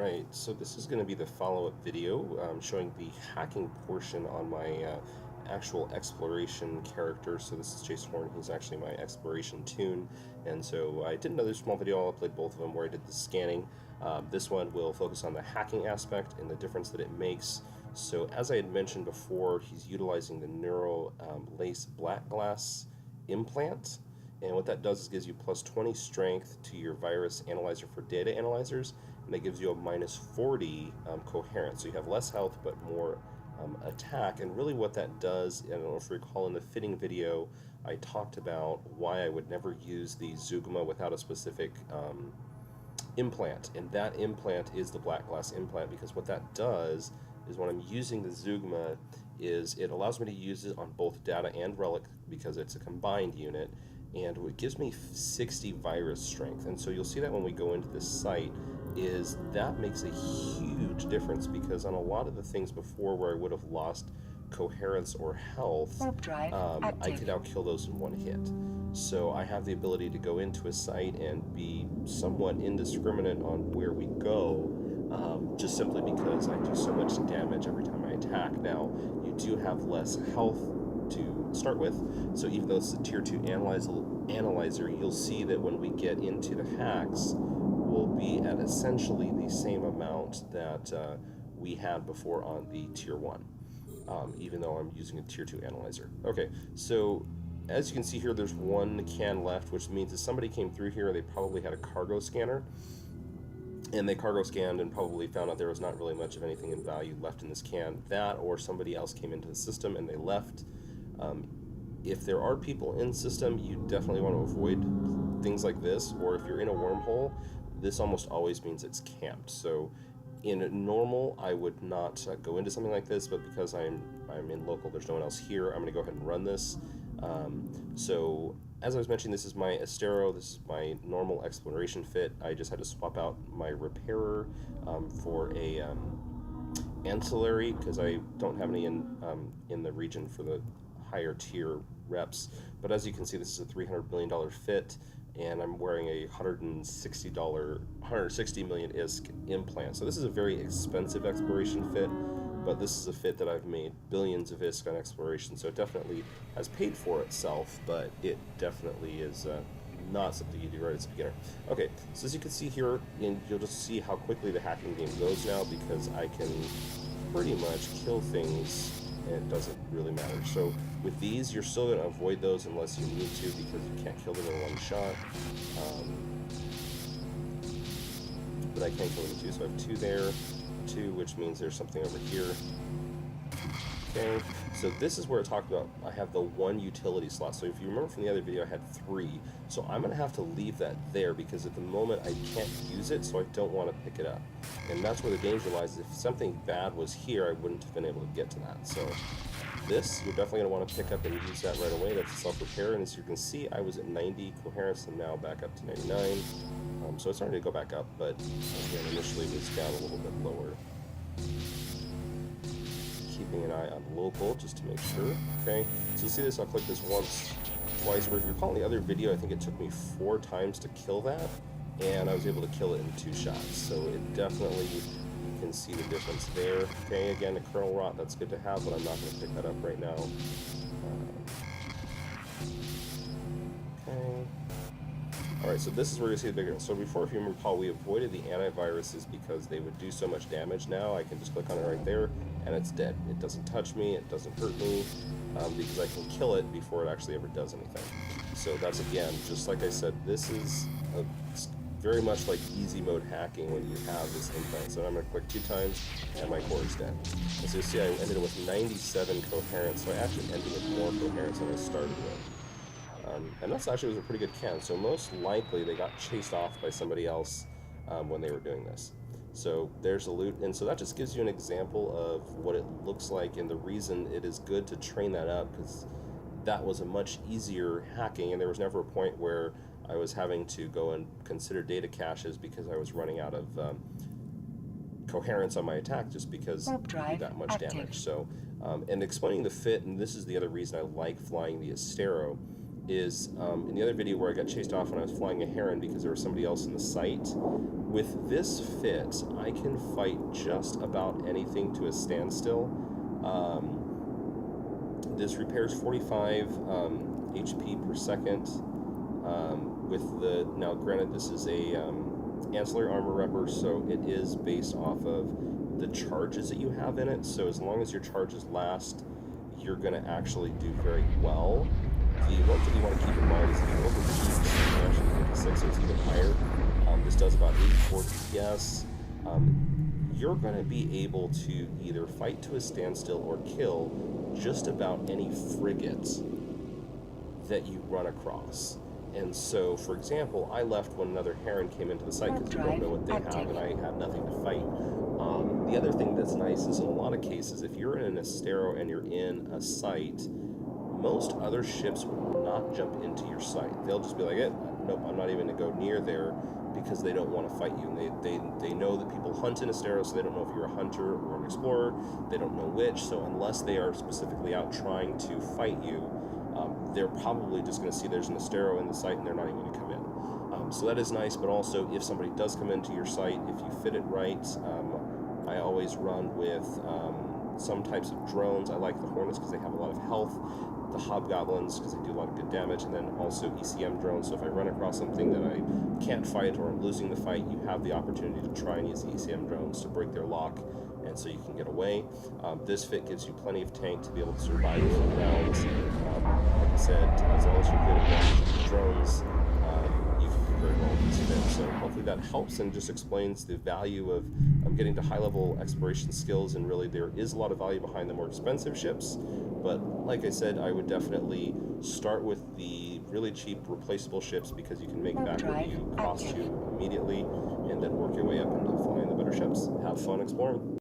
Alright, so this is going to be the follow-up video showing the hacking portion on my actual exploration character. So this is Chase Horn, he's actually my exploration toon, and so I did another small video, I'll upload both of them, where I did the scanning. This one will focus on the hacking aspect and the difference that it makes. So as I had mentioned before, he's utilizing the Neural Lace Black Glass implant. And what that does is gives you plus 20 strength to your virus analyzer for data analyzers, and that gives you a minus 40 coherence. So you have less health but more attack. And really what that does, I don't know if you recall in the fitting video, I talked about why I would never use the Zeugma without a specific implant. And that implant is the Black Glass implant, because what that does is when I'm using the Zeugma is it allows me to use it on both data and relic because it's a combined unit, and it gives me 60 virus strength. And so you'll see that when we go into this site is that makes a huge difference, because on a lot of the things before where I would have lost coherence or health, I could now kill those in one hit. So I have the ability to go into a site and be somewhat indiscriminate on where we go, just simply because I do so much damage every time I attack. Now, you do have less health to start with, so even though it's a tier 2 analyzer, you'll see that when we get into the hacks, we'll be at essentially the same amount that we had before on the tier 1, even though I'm using a tier 2 analyzer. Okay, so as you can see here, there's one can left, which means if somebody came through here, they probably had a cargo scanner, and they cargo scanned and probably found out there was not really much of anything in value left in this can. That, or somebody else came into the system and they left. If there are people in system, you definitely want to avoid things like this, or if you're in a wormhole, this almost always means it's camped. So in normal, I would not go into something like this, but because I'm in local, there's no one else here, I'm going to go ahead and run this. So as I was mentioning, this is my Astero, this is my normal exploration fit. I just had to swap out my repairer for a ancillary, because I don't have any in the region for the higher tier reps. But as you can see, this is a $300 million fit, and I'm wearing a $160 million ISK implant. So this is a very expensive exploration fit, but this is a fit that I've made billions of ISK on exploration, so it definitely has paid for itself, but it definitely is not something you do right as a beginner. Okay, so as you can see here, and you'll just see how quickly the hacking game goes now, because I can pretty much kill things and it doesn't really matter. So with these, you're still going to avoid those unless you need to, because you can't kill them in one shot. But I can kill them in two, so I have two there, two, which means there's something over here. Okay, so this is where I talked about I have the one utility slot. So if you remember from the other video, I had 3. So I'm going to have to leave that there, because at the moment I can't use it, so I don't want to pick it up. And that's where the danger lies. If something bad was here, I wouldn't have been able to get to that. So this, you're definitely going to want to pick up and use that right away. That's self-repair, and as you can see, I was at 90 coherence and now back up to 99. So it's starting to go back up, but again, initially it was down a little bit lower. Keeping an eye on local just to make sure. Okay, so you see this, I'll click this once, twice, where if you recall in the other video, I think it took me 4 times to kill that, and I was able to kill it in 2 shots. So it definitely, you can see the difference there. Okay, again, a kernel rot, that's good to have, but I'm not going to pick that up right now. Okay. Alright, so this is where you see the bigger. So before, if you recall, we avoided the antiviruses because they would do so much damage. Now I can just click on it right there, and it's dead. It doesn't touch me, it doesn't hurt me, because I can kill it before it actually ever does anything. So that's, again, just like I said, this is very much like easy mode hacking when you have this implant. So I'm going to click 2 times, and my core is dead. As you see, I ended with 97 coherence, so I actually ended with more coherence than I started with. And that's actually was a pretty good can, so most likely they got chased off by somebody else when they were doing this. So there's the loot, and so that just gives you an example of what it looks like, and the reason it is good to train that up, because that was a much easier hacking, and there was never a point where I was having to go and consider data caches because I was running out of coherence on my attack, just because you do that much damage. So, and explaining the fit, and this is the other reason I like flying the Astero, is in the other video where I got chased off when I was flying a Heron because there was somebody else in the sight. With this fit, I can fight just about anything to a standstill. This repairs 45 HP per second. Now granted, this is a ancillary armor repper, so it is based off of the charges that you have in it. So as long as your charges last, you're going to actually do very well. The one thing you want to keep in mind is if you overheat, actually 56, so it's even higher. This does about 84 DPS. You're going to be able to either fight to a standstill or kill just about any frigate that you run across. And so, for example, I left when another Heron came into the site because you don't know what they have, and I had nothing to fight. The other thing that's nice is in a lot of cases, if you're in an Astero and you're in a site, most other ships will not jump into your site. They'll just be like, nope, I'm not even going to go near there, because they don't want to fight you. And they know that people hunt in Astero, so they don't know if you're a hunter or an explorer. They don't know which, so unless they are specifically out trying to fight you, they're probably just going to see there's an Astero in the site and they're not even going to come in. So that is nice, but also if somebody does come into your site, if you fit it right, I always run with some types of drones. I like the Hornets because they have a lot of health, the Hobgoblins because they do a lot of good damage, and then also ECM drones. So if I run across something that I can't fight or I'm losing the fight, you have the opportunity to try and use the ECM drones to break their lock, and so you can get away. This fit gives you plenty of tank to be able to survive a few rounds. Like I said, as long as you're good at managing the drones, you can do very well with this fit. So hopefully that helps and just explains the value of getting to high-level exploration skills, and really there is a lot of value behind the more expensive ships. But like I said, I would definitely start with the really cheap replaceable ships because you can make back what you cost you immediately, and then work your way up into flying the better ships. Have fun exploring.